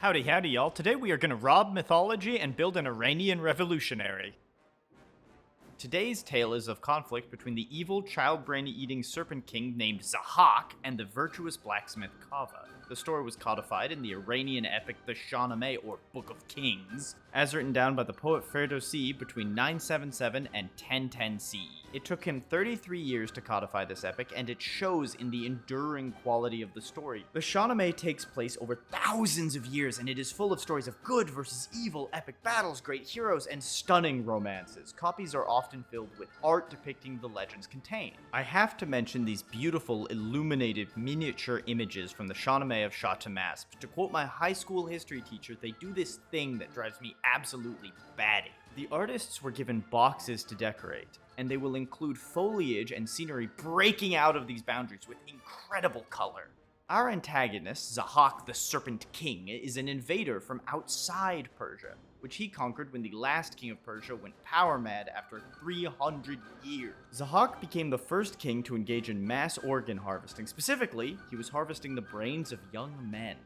Howdy, howdy, y'all. Today we are gonna rob mythology and build an Iranian revolutionary. Today's tale is of conflict between the evil, child-brain-eating serpent king named Zahak and the virtuous blacksmith Kaveh. The story was codified in the Iranian epic the Shahnameh, or Book of Kings, as written down by the poet Ferdowsi between 977 and 1010 CE. It took him 33 years to codify this epic, and it shows in the enduring quality of the story. The Shahnameh takes place over thousands of years, and it is full of stories of good versus evil, epic battles, great heroes, and stunning romances. Copies are often filled with art depicting the legends contained. I have to mention these beautiful, illuminated miniature images from the Shahnameh of Shah Tahmasp. To quote my high school history teacher, they do this thing that drives me absolutely batty. The artists were given boxes to decorate, and they will include foliage and scenery breaking out of these boundaries with incredible color. Our antagonist, Zahak the Serpent King, is an invader from outside Persia, which he conquered when the last king of Persia went power mad after 300 years. Zahak became the first king to engage in mass organ harvesting. Specifically, he was harvesting the brains of young men.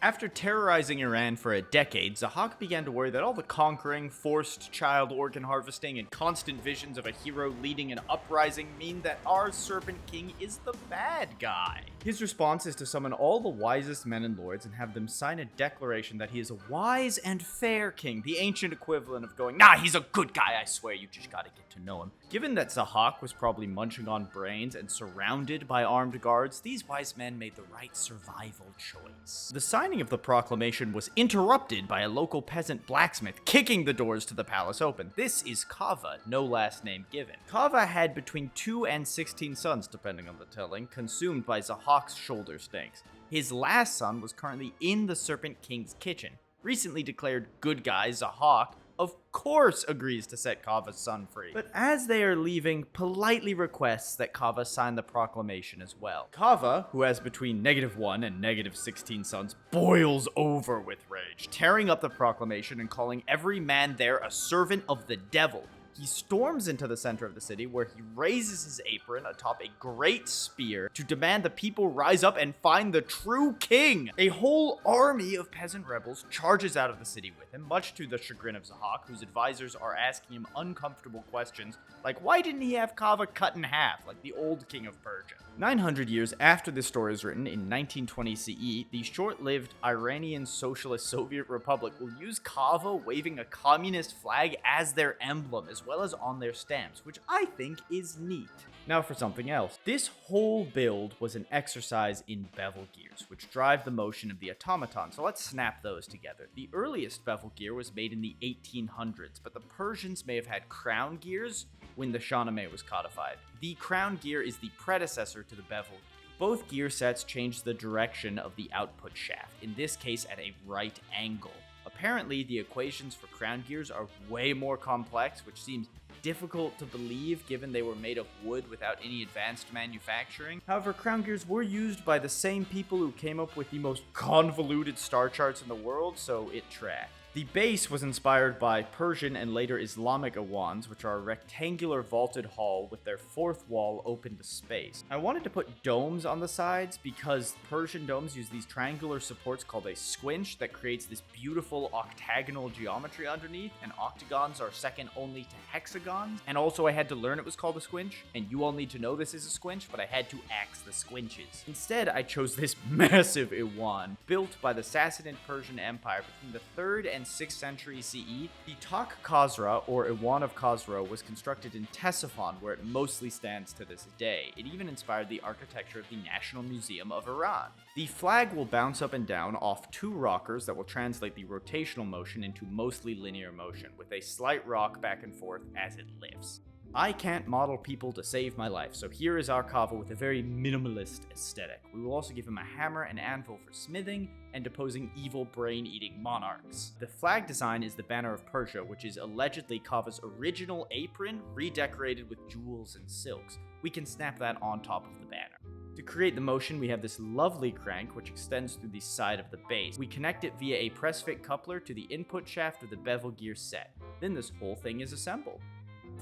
After terrorizing Iran for a decade, Zahak began to worry that all the conquering, forced child organ harvesting, and constant visions of a hero leading an uprising mean that our Serpent King is the bad guy. His response is to summon all the wisest men and lords and have them sign a declaration that he is a wise and fair king, the ancient equivalent of going, "Nah, he's a good guy, I swear, you just gotta get to know him." Given that Zahak was probably munching on brains and surrounded by armed guards, these wise men made the right survival choice. The signing of the proclamation was interrupted by a local peasant blacksmith kicking the doors to the palace open. This is Kaveh, no last name given. Kaveh had between 2 and 16 sons, depending on the telling, consumed by Zahak's shoulder snakes. His last son was currently in the Serpent King's kitchen. Recently declared good guy Zahak, of course, agrees to set Kaveh's son free. But as they are leaving, politely requests that Kaveh sign the proclamation as well. Kaveh, who has between -1 and -16 sons, boils over with rage, tearing up the proclamation and calling every man there a servant of the devil. He storms into the center of the city, where he raises his apron atop a great spear to demand the people rise up and find the true king. A whole army of peasant rebels charges out of the city with him, much to the chagrin of Zahak, whose advisors are asking him uncomfortable questions like, why didn't he have Kaveh cut in half, like the old king of Persia? 900 years after this story is written, in 1920 CE, the short-lived Iranian Socialist Soviet Republic will use Kaveh waving a communist flag as their emblem, as well as on their stamps, which I think is neat. Now for something else. This whole build was an exercise in bevel gears, which drive the motion of the automaton, so let's snap those together. The earliest bevel gear was made in the 1800s, but the Persians may have had crown gears when the Shahnameh was codified. The crown gear is the predecessor to the bevel gear. Both gear sets change the direction of the output shaft, in this case at a right angle. Apparently, the equations for crown gears are way more complex, which seems difficult to believe given they were made of wood without any advanced manufacturing. However, crown gears were used by the same people who came up with the most convoluted star charts in the world, so it tracked. The base was inspired by Persian and later Islamic awans, which are a rectangular vaulted hall with their fourth wall open to space. I wanted to put domes on the sides because Persian domes use these triangular supports called a squinch that creates this beautiful octagonal geometry underneath, and octagons are second only to hexagons. And also I had to learn it was called a squinch, and you all need to know this is a squinch, but I had to axe the squinches. Instead, I chose this massive Iwan, built by the Sassanid Persian Empire between the 3rd and 6th century CE. The Tak Khosra, or Iwan of Khosrow, was constructed in Ctesiphon, where it mostly stands to this day. It even inspired the architecture of the National Museum of Iran. The flag will bounce up and down off 2 rockers that will translate the rotational motion into mostly linear motion, with a slight rock back and forth as it lifts. I can't model people to save my life, so here is our Kaveh with a very minimalist aesthetic. We will also give him a hammer and anvil for smithing and deposing evil brain-eating monarchs. The flag design is the banner of Persia, which is allegedly Kaveh's original apron, redecorated with jewels and silks. We can snap that on top of the banner. To create the motion, we have this lovely crank, which extends through the side of the base. We connect it via a press-fit coupler to the input shaft of the bevel gear set. Then this whole thing is assembled.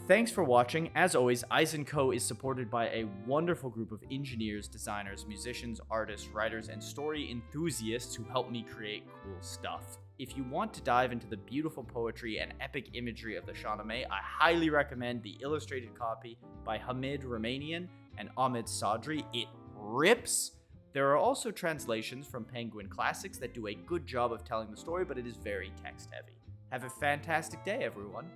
Thanks for watching. As always, Eisen Co. is supported by a wonderful group of engineers, designers, musicians, artists, writers, and story enthusiasts who help me create cool stuff. If you want to dive into the beautiful poetry and epic imagery of the Shahnameh, I highly recommend the illustrated copy by Hamid Romanian and Ahmed Sadri. It rips! There are also translations from Penguin Classics that do a good job of telling the story, but it is very text heavy. Have a fantastic day, everyone.